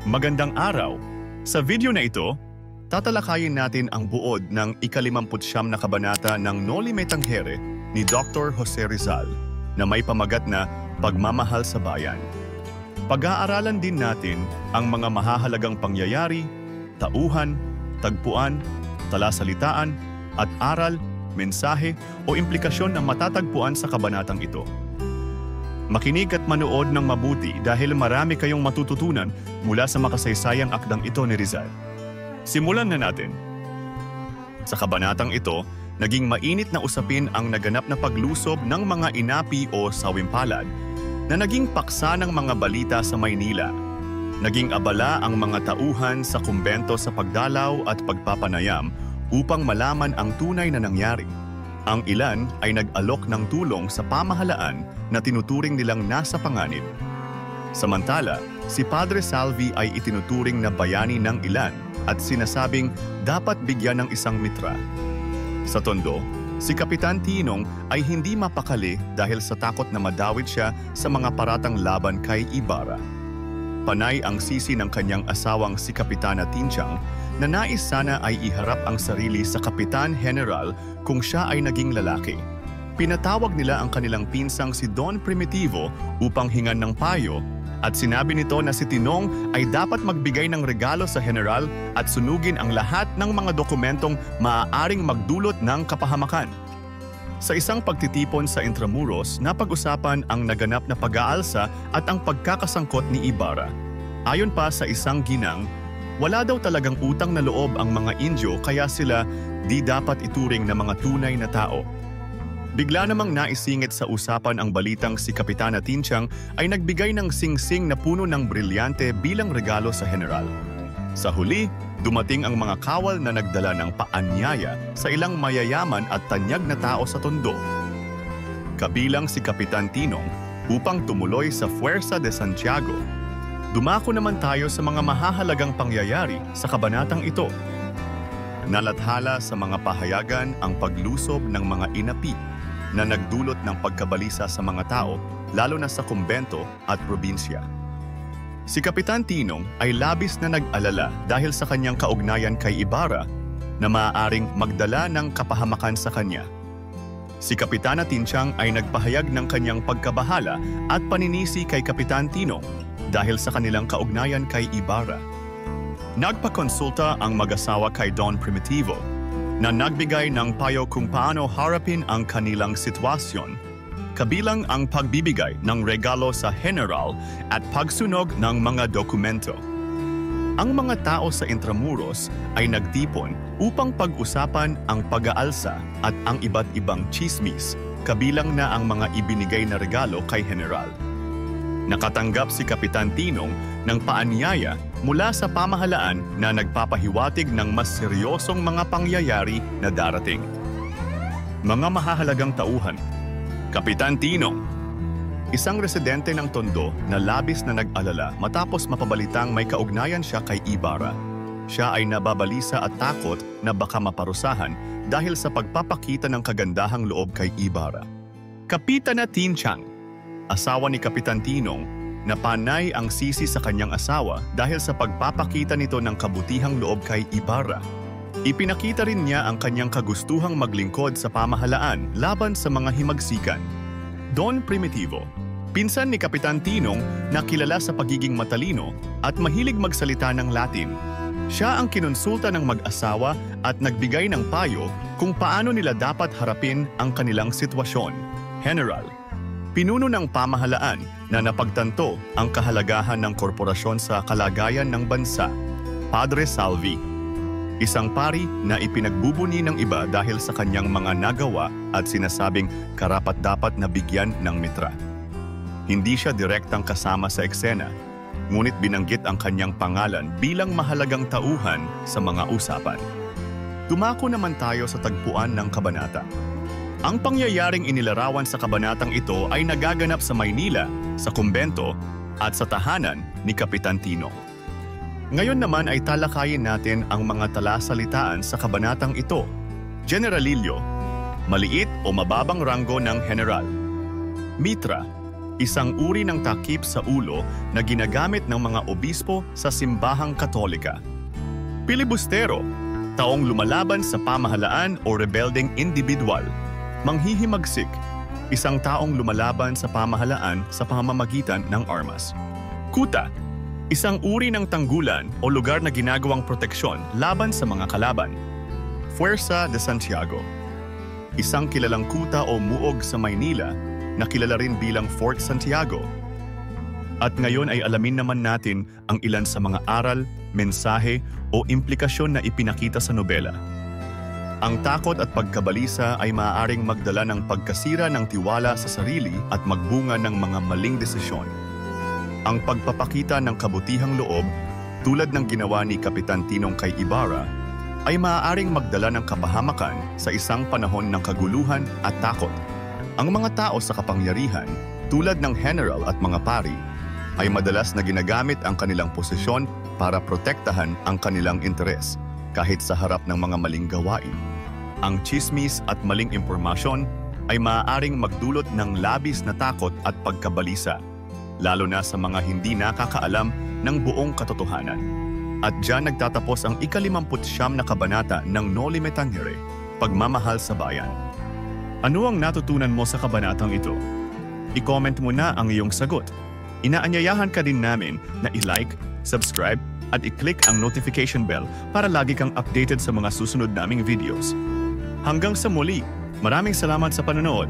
Magandang araw! Sa video na ito, tatalakayin natin ang buod ng ika-59 na kabanata ng Noli Me Tangere ni Dr. Jose Rizal na may pamagat na Pagmamahal sa Bayan. Pag-aaralan din natin ang mga mahahalagang pangyayari, tauhan, tagpuan, talasalitaan, at aral, mensahe o implikasyon na matatagpuan sa kabanatang ito. Makinig at manood ng mabuti dahil marami kayong matututunan mula sa makasaysayang akdang ito ni Rizal. Simulan na natin. Sa kabanatang ito, naging mainit na usapin ang naganap na paglusob ng mga inapi o sawimpalad na naging paksa ng mga balita sa Maynila. Naging abala ang mga tauhan sa kumbento sa pagdalaw at pagpapanayam upang malaman ang tunay na nangyari. Ang ilan ay nag-alok ng tulong sa pamahalaan na tinuturing nilang nasa panganib. Samantala, si Padre Salvi ay itinuturing na bayani ng ilan at sinasabing dapat bigyan ng isang mitra. Sa tondo, si Kapitan Tinong ay hindi mapakali dahil sa takot na madawit siya sa mga paratang laban kay Ibarra. Panay ang sisi ng kanyang asawang si Kapitana Tinchang na nais sana ay iharap ang sarili sa Kapitan General kung siya ay naging lalaki. Pinatawag nila ang kanilang pinsang si Don Primitivo upang hingan ng payo at sinabi nito na si Tinong ay dapat magbigay ng regalo sa General at sunugin ang lahat ng mga dokumentong maaaring magdulot ng kapahamakan. Sa isang pagtitipon sa Intramuros, napag-usapan ang naganap na pag-aalsa at ang pagkakasangkot ni Ibarra. Ayon pa sa isang ginang, wala daw talagang utang na loob ang mga Indio kaya sila di dapat ituring na mga tunay na tao. Bigla namang naisingit sa usapan ang balitang si Kapitana Tinchang ay nagbigay ng singsing na puno ng brilyante bilang regalo sa General. Sa huli, dumating ang mga kawal na nagdala ng paanyaya sa ilang mayayaman at tanyag na tao sa tondo. Kabilang si Kapitan Tinong upang tumuloy sa Fuerza de Santiago. Dumako naman tayo sa mga mahahalagang pangyayari sa kabanatang ito. Nalathala sa mga pahayagan ang paglusob ng mga inapi na nagdulot ng pagkabalisa sa mga tao, lalo na sa kumbento at probinsya. Si Kapitan Tinong ay labis na nag-alala dahil sa kanyang kaugnayan kay Ibarra na maaaring magdala ng kapahamakan sa kanya. Si Kapitana Tinchang ay nagpahayag ng kanyang pagkabahala at paninisi kay Kapitan Tinong dahil sa kanilang kaugnayan kay Ibarra. Nagpakonsulta ang mag-asawa kay Don Primitivo na nagbigay ng payo kung paano harapin ang kanilang sitwasyon, kabilang ang pagbibigay ng regalo sa General at pagsunog ng mga dokumento. Ang mga tao sa Intramuros ay nagtipon upang pag-usapan ang pag-aalsa at ang iba't ibang chismis, kabilang na ang mga ibinigay na regalo kay General. Nakatanggap si Kapitan Tinong ng paanyaya mula sa pamahalaan na nagpapahiwatig ng mas seryosong mga pangyayari na darating. Mga mahahalagang tauhan. Kapitan Tinong, isang residente ng Tondo na labis na nag-alala matapos mapabalitang may kaugnayan siya kay Ibarra. Siya ay nababalisa at takot na baka maparusahan dahil sa pagpapakita ng kagandahang loob kay Ibarra. Kapitana Tinchang, asawa ni Kapitan Tinong, na panay ang sisi sa kanyang asawa dahil sa pagpapakita nito ng kabutihang loob kay Ibarra. Ipinakita rin niya ang kanyang kagustuhang maglingkod sa pamahalaan laban sa mga himagsikan. Don Primitivo, pinsan ni Kapitan Tinong na kilala sa pagiging matalino at mahilig magsalita ng Latin. Siya ang kinonsulta ng mag-asawa at nagbigay ng payo kung paano nila dapat harapin ang kanilang sitwasyon. General, pinuno ng pamahalaan na napagtanto ang kahalagahan ng korporasyon sa kalagayan ng bansa. Padre Salvi, isang pari na ipinagbubuni ng iba dahil sa kanyang mga nagawa at sinasabing karapat-dapat na bigyan ng mitra. Hindi siya direktang kasama sa eksena, ngunit binanggit ang kanyang pangalan bilang mahalagang tauhan sa mga usapan. Dumako naman tayo sa tagpuan ng kabanata. Ang pangyayaring inilarawan sa kabanatang ito ay nagaganap sa Maynila, sa kumbento, at sa tahanan ni Kapitan Tinong. Ngayon naman ay talakayin natin ang mga talasalitaan sa kabanatang ito. Generalillo, maliit o mababang ranggo ng General. Mitra, isang uri ng takip sa ulo na ginagamit ng mga obispo sa simbahang Katolika. Pilibustero, taong lumalaban sa pamahalaan o rebelding individual. Manghihimagsik, isang taong lumalaban sa pamahalaan sa pamamagitan ng armas. Kuta, isang uri ng tanggulan o lugar na ginagawang proteksyon laban sa mga kalaban. Fuerza de Santiago, isang kilalang kuta o muog sa Maynila na kilala rin bilang Fort Santiago. At ngayon ay alamin naman natin ang ilan sa mga aral, mensahe o implikasyon na ipinakita sa nobela. Ang takot at pagkabalisa ay maaaring magdala ng pagkasira ng tiwala sa sarili at magbunga ng mga maling desisyon. Ang pagpapakita ng kabutihang loob, tulad ng ginawa ni Kapitan Tinong kay Ibarra, ay maaaring magdala ng kapahamakan sa isang panahon ng kaguluhan at takot. Ang mga tao sa kapangyarihan, tulad ng general at mga pari, ay madalas na ginagamit ang kanilang posisyon para protektahan ang kanilang interes, kahit sa harap ng mga maling gawain. Ang tsismis at maling impormasyon ay maaaring magdulot ng labis na takot at pagkabalisa, lalo na sa mga hindi nakakaalam ng buong katotohanan. At diyan nagtatapos ang ika-59 na kabanata ng Noli Me Tangere, Pagmamahal sa Bayan. Ano ang natutunan mo sa kabanatang ito? I-comment mo na ang iyong sagot. Inaanyayahan ka din namin na i-like, subscribe, at i-click ang notification bell para lagi kang updated sa mga susunod naming videos. Hanggang sa muli, maraming salamat sa panonood.